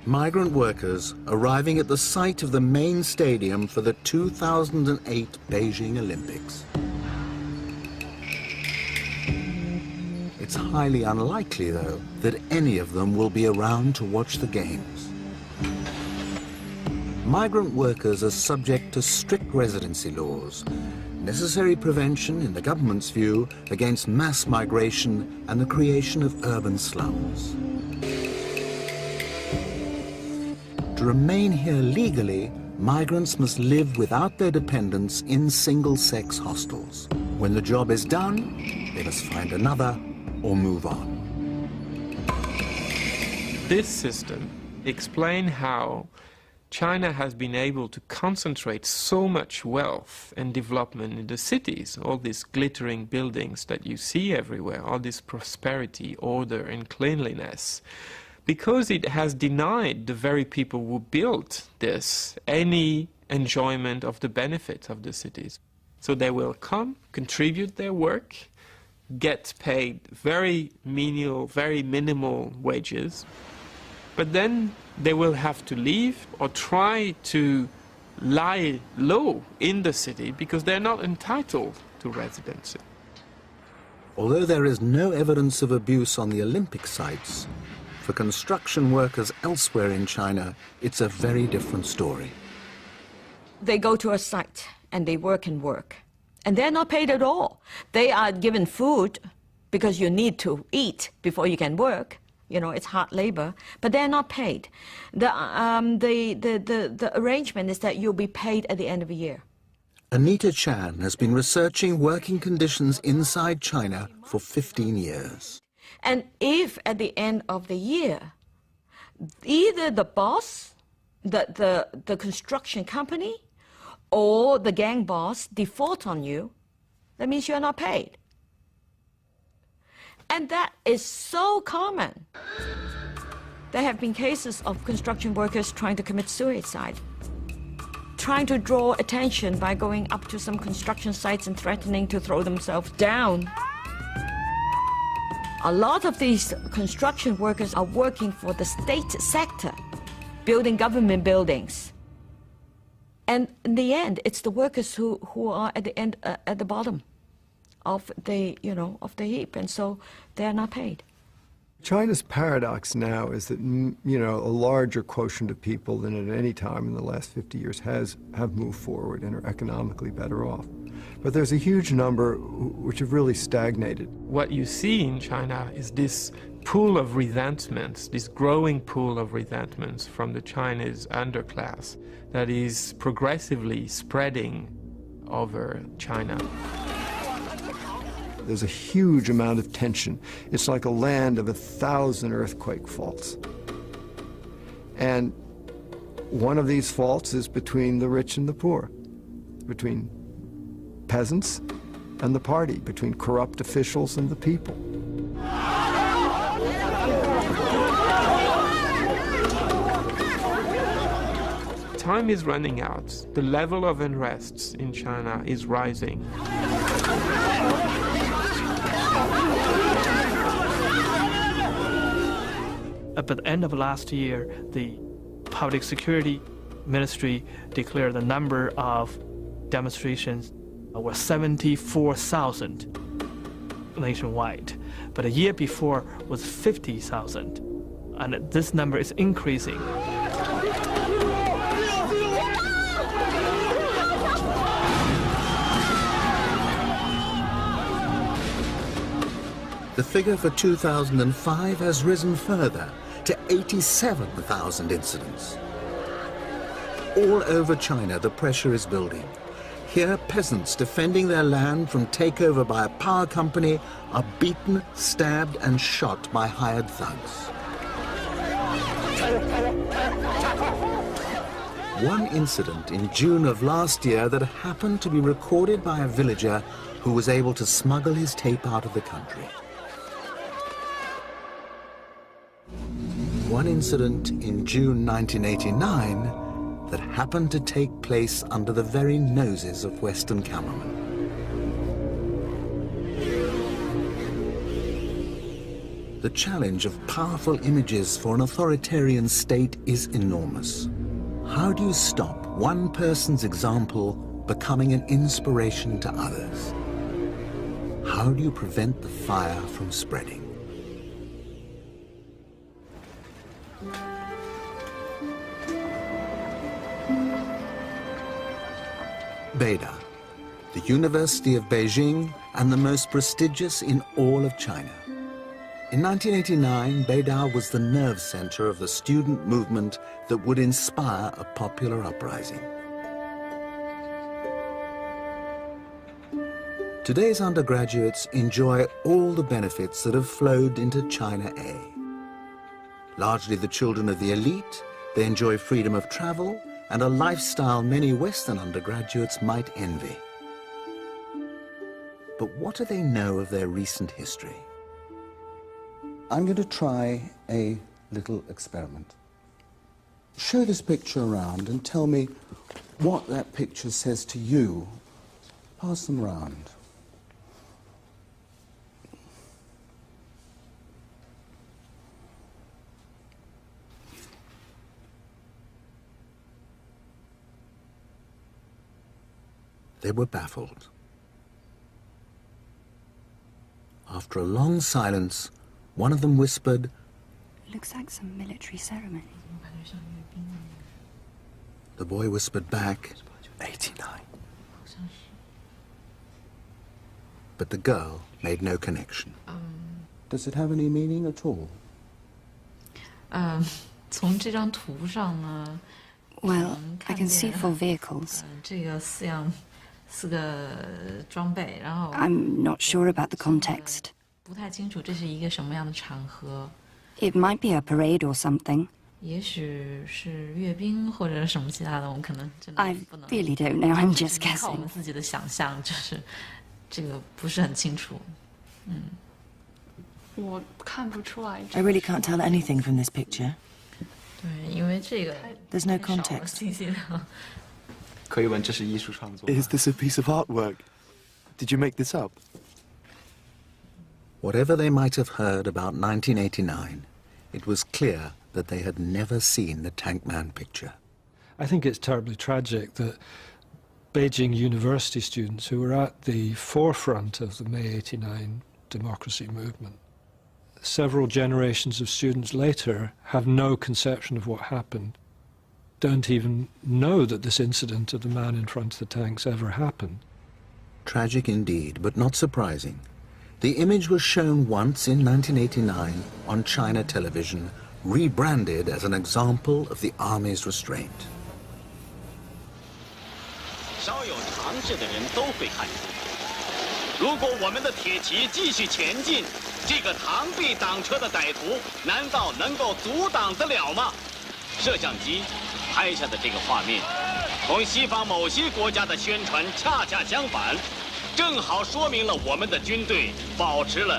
Migrant workers arriving at the site of the main stadium for the 2008 Beijing Olympics. It's highly unlikely, though, that any of them will be around to watch the games. Migrant workers are subject to strict residency laws, necessary prevention, in the government's view, against mass migration and the creation of urban slums. To remain here legally, migrants must live without their dependents in single-sex hostels. When the job is done, they must find another or move on. This system explains how China has been able to concentrate so much wealth and development in the cities, all these glittering buildings that you see everywhere, all this prosperity, order and cleanliness, because it has denied the very people who built this any enjoyment of the benefits of the cities. So they will come, contribute their work, get paid very minimal wages, but then they will have to leave or try to lie low in the city because they're not entitled to residency. Although there is no evidence of abuse on the Olympic sites, for construction workers elsewhere in China, it's a very different story. They go to a site and they work and work. And they're not paid at all. They are given food because you need to eat before you can work. You know, it's hard labor, but they're not paid. The arrangement is that you'll be paid at the end of the year. Anita Chan has been researching working conditions inside China for 15 years. And if at the end of the year, either the boss, the construction company, or the gang boss default on you, that means you're not paid. And that is so common. There have been cases of construction workers trying to commit suicide, trying to draw attention by going up to some construction sites and threatening to throw themselves down. A lot of these construction workers are working for the state sector, building government buildings. And in the end, it's the workers who are at the end, at the bottom of the, of the heap, and so they're not paid. China's paradox now is that, a larger quotient of people than at any time in the last 50 years have moved forward and are economically better off. But there's a huge number which have really stagnated. What you see in China is this pool of resentments, this growing pool of resentments from the Chinese underclass that is progressively spreading over China. There's a huge amount of tension. It's like a land of 1,000 earthquake faults. And one of these faults is between the rich and the poor, between peasants and the party, between corrupt officials and the people. Time is running out. The level of unrest in China is rising. At the end of last year, the Public Security Ministry declared the number of demonstrations were 74,000 nationwide, but a year before was 50,000, and this number is increasing. The figure for 2005 has risen further to 87,000 incidents. All over China, the pressure is building. Here, peasants defending their land from takeover by a power company are beaten, stabbed, and shot by hired thugs. One incident in June of last year that happened to be recorded by a villager who was able to smuggle his tape out of the country. One incident in June 1989 that happened to take place under the very noses of Western cameramen. The challenge of powerful images for an authoritarian state is enormous. How do you stop one person's example becoming an inspiration to others? How do you prevent the fire from spreading? Beida, the University of Beijing and the most prestigious in all of China. In 1989, Beida was the nerve center of the student movement that would inspire a popular uprising. Today's undergraduates enjoy all the benefits that have flowed into China A. Largely the children of the elite, they enjoy freedom of travel and a lifestyle many Western undergraduates might envy. But what do they know of their recent history? I'm going to try a little experiment. Show this picture around and tell me what that picture says to you. Pass them around. They were baffled. After a long silence, one of them whispered, "Looks like some military ceremony." The boy whispered back, 89. But the girl made no connection. Does it have any meaning at all? 从这张图上呢， Well, I can see 4 vehicles. 这个4个装备，然后 I'm not sure about the context. 不太清楚这是一个什么样的场合， It might be a parade or something. 也许是阅兵或者什么其他的，我们可能真的 I 不能。 really don't know. I'm 只 just 能靠我 guessing. 们自己的想象，就是这个不是很清楚。我看不出来。 I really can't tell anything from this picture. 对，因为这个 There's no 太少了 context. 信息量。可以问这是艺术创作吗？ Is this a piece of artwork? Did you make this up? Whatever they might have heard about 1989, it was clear that they had never seen the Tank Man picture. I think it's terribly tragic that Beijing University students who were at the forefront of the May '89 democracy movement, several generations of students later have no conception of what happened, don't even know that this incident of the man in front of the tanks ever happened. Tragic indeed, but not surprising. The image was shown once in 1989 on China television, rebranded as an example of the army's restraint. 稍有常识的人都会看出，如果我们的铁骑继续前进，这个螳臂挡车的歹徒难道能够阻挡得了吗？摄像机拍下的这个画面，同西方某些国家的宣传恰恰相反，正好说明了我们的军队保持了